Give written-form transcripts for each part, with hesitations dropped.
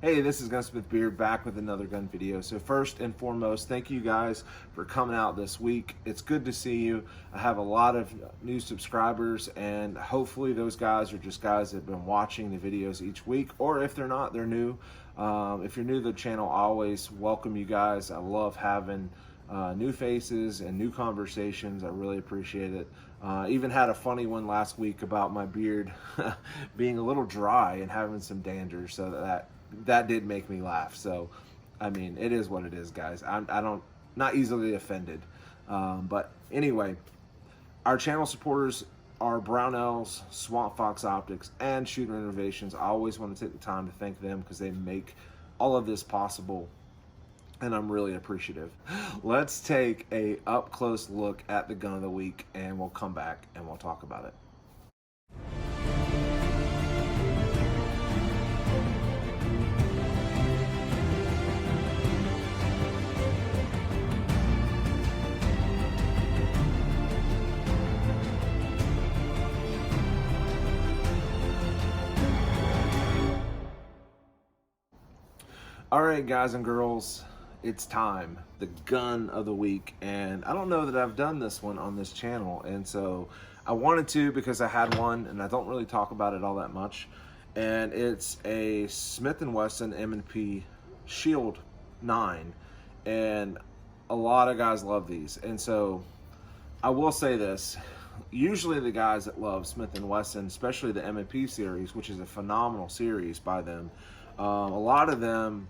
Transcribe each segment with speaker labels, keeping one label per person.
Speaker 1: Hey, this is Gunsmithbeard back with another gun video. So first and foremost, thank you guys for coming out this week. It's good to see you. I have a lot of new subscribers, and hopefully those guys are just guys that have been watching the videos each week, or if they're not, they're new. If you're new to the channel, I always welcome you guys. I love having new faces and new conversations. I really appreciate it. Even had a funny one last week about my beard being a little dry and having some dander, so that did make me laugh. So I mean, it is what it is, guys. Not easily offended. But anyway, our channel supporters are Brownells, Swamp Fox Optics, and Shooter Innovations. I always want to take the time to thank them because they make all of this possible, and I'm really appreciative. Let's take a up close look at the gun of the week, and we'll come back and we'll talk about it. All right, guys and girls, it's time. The gun of the week. And I don't know that I've done this one on this channel, and so I wanted to because I had one and I don't really talk about it all that much. And it's a Smith & Wesson M&P Shield 9, and a lot of guys love these. And so I will say this, usually the guys that love Smith & Wesson, especially the M&P series, which is a phenomenal series by them, a lot of them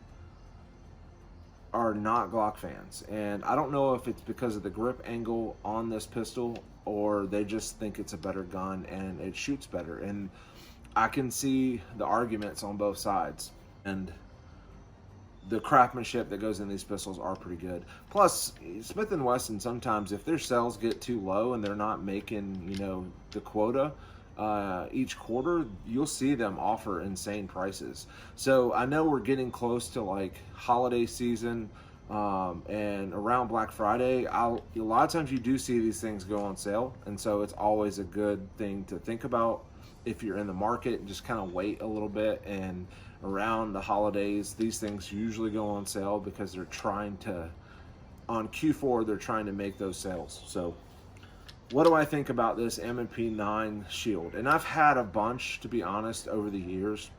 Speaker 1: are not Glock fans, and I don't know if it's because of the grip angle on this pistol or they just think it's a better gun and it shoots better, and I can see the arguments on both sides, and the craftsmanship that goes in these pistols are pretty good. Plus, Smith & Wesson, sometimes if their sales get too low and they're not making, you know, the quota each quarter, you'll see them offer insane prices. So I know we're getting close to like holiday season, and around Black Friday, a lot of times you do see these things go on sale, and so it's always a good thing to think about if you're in the market. Just kind of wait a little bit, and around the holidays these things usually go on sale because they're trying to, on Q4, they're trying to make those sales. So what do I think about this M&P 9 Shield? And I've had a bunch, to be honest, over the years,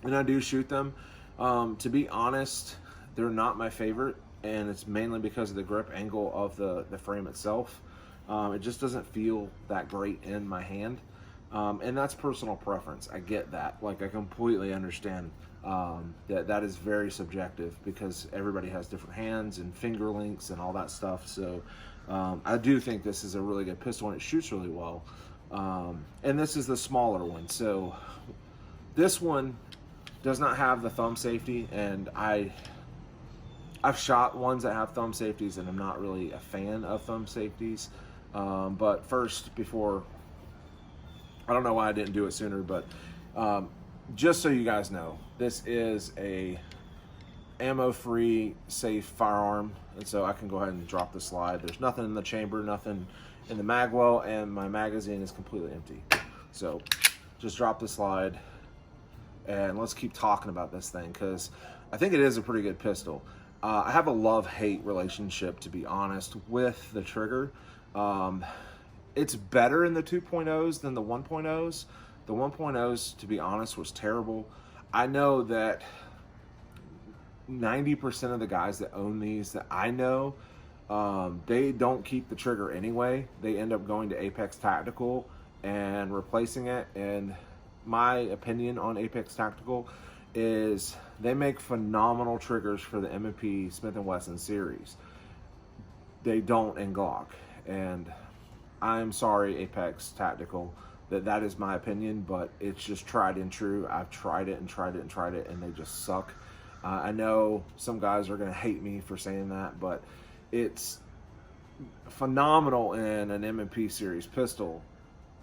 Speaker 1: and I do shoot them. To be honest, they're not my favorite, and it's mainly because of the grip angle of the frame itself. It just doesn't feel that great in my hand, and that's personal preference. I get that. Like, I completely understand that is very subjective because everybody has different hands and finger lengths and all that stuff. So I do think this is a really good pistol and it shoots really well. And this is the smaller one. So this one does not have the thumb safety, and I've shot ones that have thumb safeties, and I'm not really a fan of thumb safeties. But first, before, I don't know why I didn't do it sooner, but just so you guys know, this is a ammo-free, safe firearm, and so I can go ahead and drop the slide. There's nothing in the chamber, nothing in the mag well, and my magazine is completely empty. So just drop the slide, and let's keep talking about this thing because I think it is a pretty good pistol. I have a love-hate relationship, to be honest, with the trigger. It's better in the 2.0s than the 1.0s. The 1.0s, to be honest, was terrible. I know that 90% of the guys that own these that I know, they don't keep the trigger anyway. They end up going to Apex Tactical and replacing it. And my opinion on Apex Tactical is they make phenomenal triggers for the M&P Smith & Wesson series. They don't in Glock, and I'm sorry, Apex Tactical, that is my opinion, but it's just tried and true. I've tried it and tried it and tried it, and they just suck. I know some guys are going to hate me for saying that, but it's phenomenal in an M&P series pistol,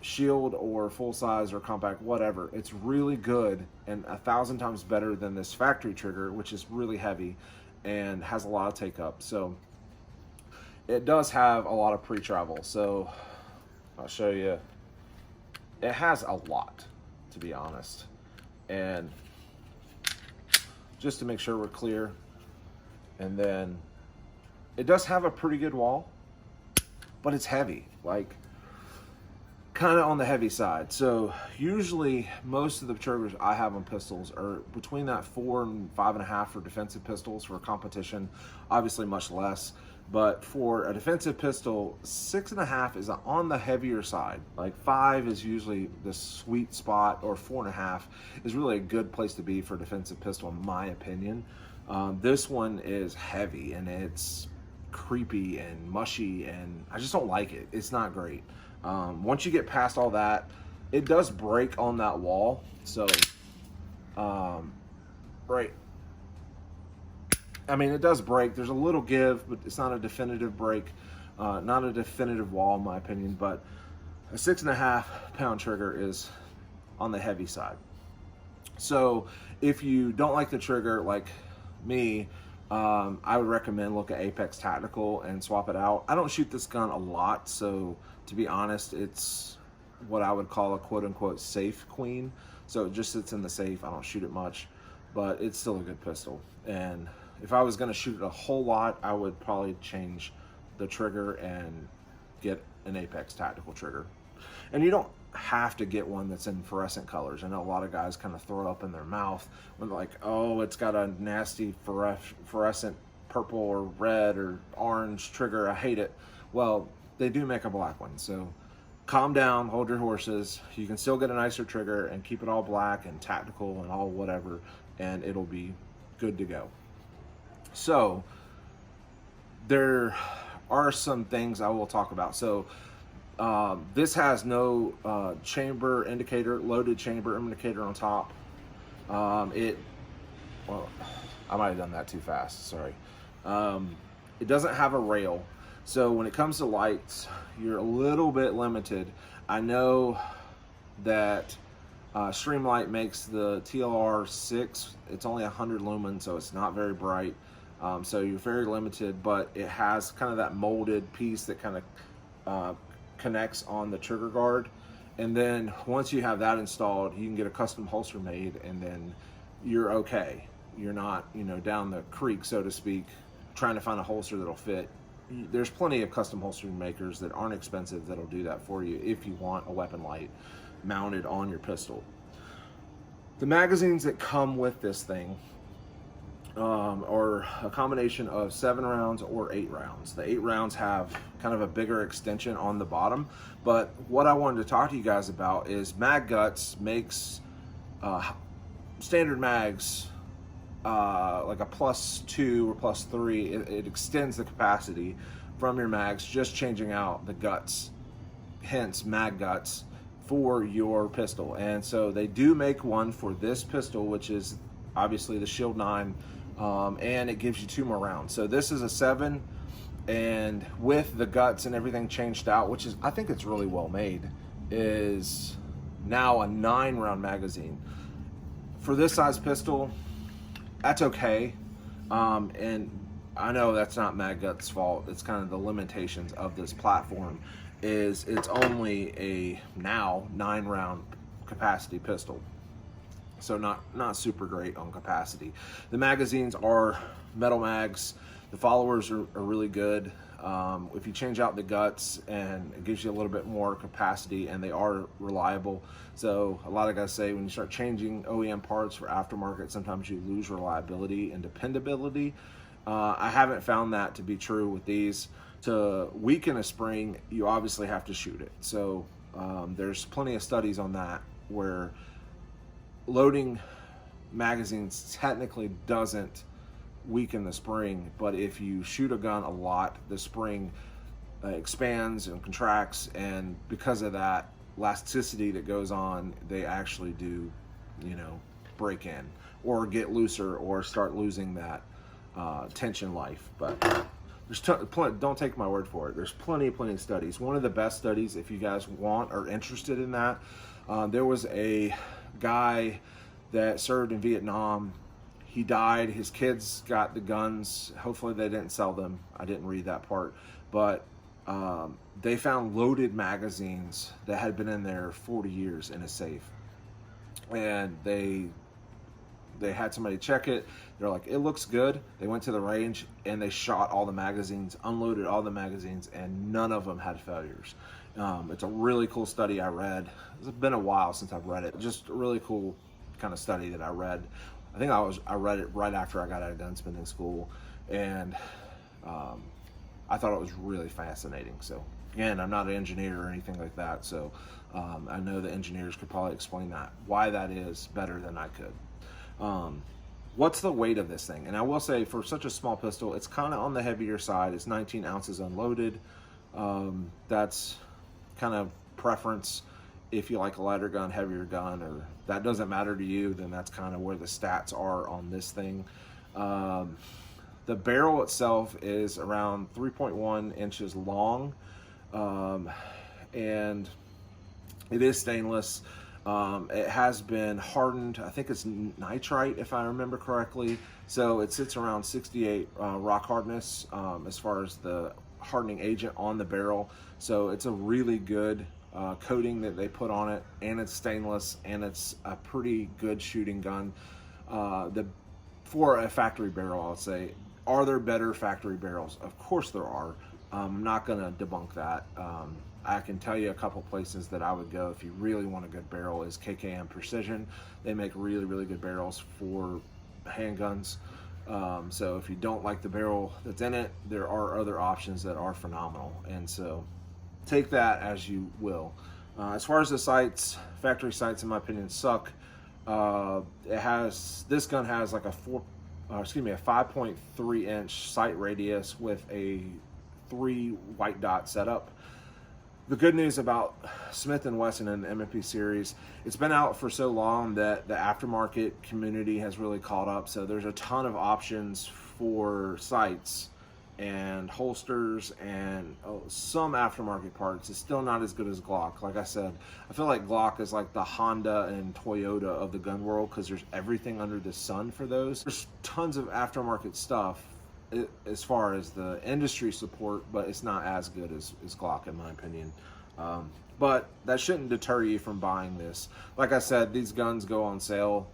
Speaker 1: Shield or full size or compact, whatever. It's really good and 1,000 times better than this factory trigger, which is really heavy and has a lot of take up. So it does have a lot of pre-travel. So I'll show you. It has a lot, to be honest. And just to make sure we're clear. And then it does have a pretty good wall, but it's heavy, like kind of on the heavy side. So usually most of the triggers I have on pistols are between that 4 and 5.5 for defensive pistols. For competition, obviously much less. But for a defensive pistol, 6.5 is on the heavier side. Like 5 is usually the sweet spot, or 4.5 is really a good place to be for a defensive pistol, in my opinion. This one is heavy and it's creepy and mushy, and I just don't like it. It's not great. Once you get past all that, it does break on that wall. So, right. I mean, it does break. There's a little give, but it's not a definitive break, not a definitive wall, in my opinion. But a 6.5 pound trigger is on the heavy side. So if you don't like the trigger, like me, I would recommend look at Apex Tactical and swap it out. I don't shoot this gun a lot, so to be honest, it's what I would call a quote-unquote safe queen. So it just sits in the safe. I don't shoot it much, but it's still a good pistol. And if I was going to shoot it a whole lot, I would probably change the trigger and get an Apex Tactical trigger. And you don't have to get one that's in fluorescent colors. I know a lot of guys kind of throw it up in their mouth when they're like, oh, it's got a nasty fluorescent purple or red or orange trigger. I hate it. Well, they do make a black one. So calm down, hold your horses. You can still get a nicer trigger and keep it all black and tactical and all whatever, and it'll be good to go. So there are some things I will talk about. So this has no chamber indicator, loaded chamber indicator on top. Well, I might have done that too fast, sorry. It doesn't have a rail. So when it comes to lights, you're a little bit limited. I know that Streamlight makes the TLR 6. It's only 100 lumens, so it's not very bright. So you're very limited, but it has kind of that molded piece that kind of connects on the trigger guard. And then once you have that installed, you can get a custom holster made, and then you're okay. You're not, you know, down the creek, so to speak, trying to find a holster that'll fit. There's plenty of custom holstering makers that aren't expensive that'll do that for you if you want a weapon light mounted on your pistol. The magazines that come with this thing are a combination of 7 rounds or 8 rounds. The 8 rounds have kind of a bigger extension on the bottom, but what I wanted to talk to you guys about is Mag Guts makes standard mags like a +2 or +3. It extends the capacity from your mags, just changing out the guts, hence Mag Guts, for your pistol. And so they do make one for this pistol, which is obviously the Shield 9, and it gives you 2 more rounds. So this is a 7, and with the guts and everything changed out, which is, I think it's really well made, is now a 9 round magazine. For this size pistol, that's okay. And I know that's not Mag Guts' fault. It's kind of the limitations of this platform, is it's only a now 9 round capacity pistol. So not super great on capacity. The magazines are metal mags. The followers are really good. If you change out the guts, and it gives you a little bit more capacity, and they are reliable. So a lot of guys say when you start changing OEM parts for aftermarket, sometimes you lose reliability and dependability. I haven't found that to be true with these. To weaken a spring, you obviously have to shoot it. So there's plenty of studies on that, where loading magazines technically doesn't weaken the spring, but if you shoot a gun a lot, the spring expands and contracts, and because of that elasticity that goes on, they actually do, you know, break in or get looser or start losing that tension life. But there's don't take my word for it. There's plenty of studies. One of the best studies, if you guys want or interested in that, there was a guy that served in Vietnam. He died. His kids got the guns. Hopefully they didn't sell them. I didn't read that part. But they found loaded magazines that had been in there 40 years in a safe. And they they had somebody check it. They're like, it looks good. They went to the range and they shot all the magazines, unloaded all the magazines, and none of them had failures. It's a really cool study I read. It's been a while since I've read it. Just a really cool kind of study that I read. I think I read it right after I got out of gunsmithing school, and I thought it was really fascinating. So again, I'm not an engineer or anything like that, so I know the engineers could probably explain that, why that is better than I could. What's the weight of this thing? And I will say, for such a small pistol, it's kind of on the heavier side. It's 19 ounces unloaded. That's kind of preference. If you like a lighter gun, heavier gun, or that doesn't matter to you, then that's kind of where the stats are on this thing. The barrel itself is around 3.1 inches long, and it is stainless. It has been hardened. I think it's nitrite, if I remember correctly. So it sits around 68 rock hardness as far as the hardening agent on the barrel. So it's a really good coating that they put on it, and it's stainless, and it's a pretty good shooting gun. For a factory barrel, I'll say. Are there better factory barrels? Of course there are. I'm not going to debunk that. I can tell you a couple places that I would go if you really want a good barrel is KKM Precision. They make really, really good barrels for handguns. So if you don't like the barrel that's in it, there are other options that are phenomenal. And so take that as you will. As far as the sights, factory sights in my opinion suck. This gun has like a 5.3 inch sight radius with a 3 white dot setup. The good news about Smith & Wesson and the M&P series, it's been out for so long that the aftermarket community has really caught up. So there's a ton of options for sights and holsters and some aftermarket parts. It's still not as good as Glock. Like I said, I feel like Glock is like the Honda and Toyota of the gun world, because there's everything under the sun for those. There's tons of aftermarket stuff as far as the industry support, but it's not as good as Glock in my opinion. But that shouldn't deter you from buying this. Like I said, these guns go on sale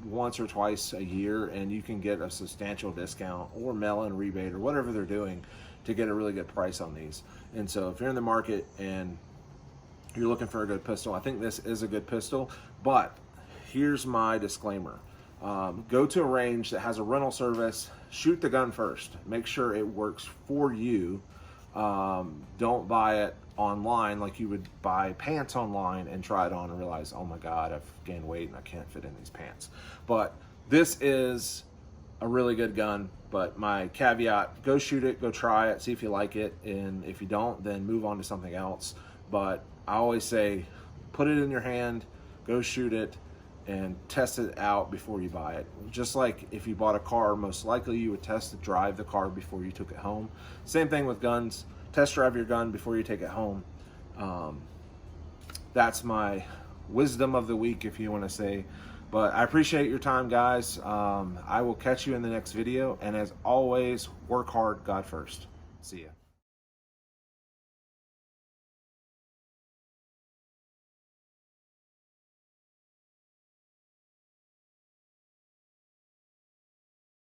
Speaker 1: once or twice a year, and you can get a substantial discount or mail-in rebate or whatever they're doing to get a really good price on these. And so if you're in the market and you're looking for a good pistol, I think this is a good pistol. But here's my disclaimer. Go to a range that has a rental service, shoot the gun first, make sure it works for you. Don't buy it online like you would buy pants online and try it on and realize, oh my God, I've gained weight and I can't fit in these pants. But this is a really good gun, but my caveat, go shoot it, go try it, see if you like it, and if you don't, then move on to something else. But I always say, put it in your hand, go shoot it, and test it out before you buy it. Just like if you bought a car, most likely you would test drive the car before you took it home. Same thing with guns. Test drive your gun before you take it home. That's my wisdom of the week, if you want to say. But I appreciate your time, guys. I will catch you in the next video. And as always, work hard, God first. See ya.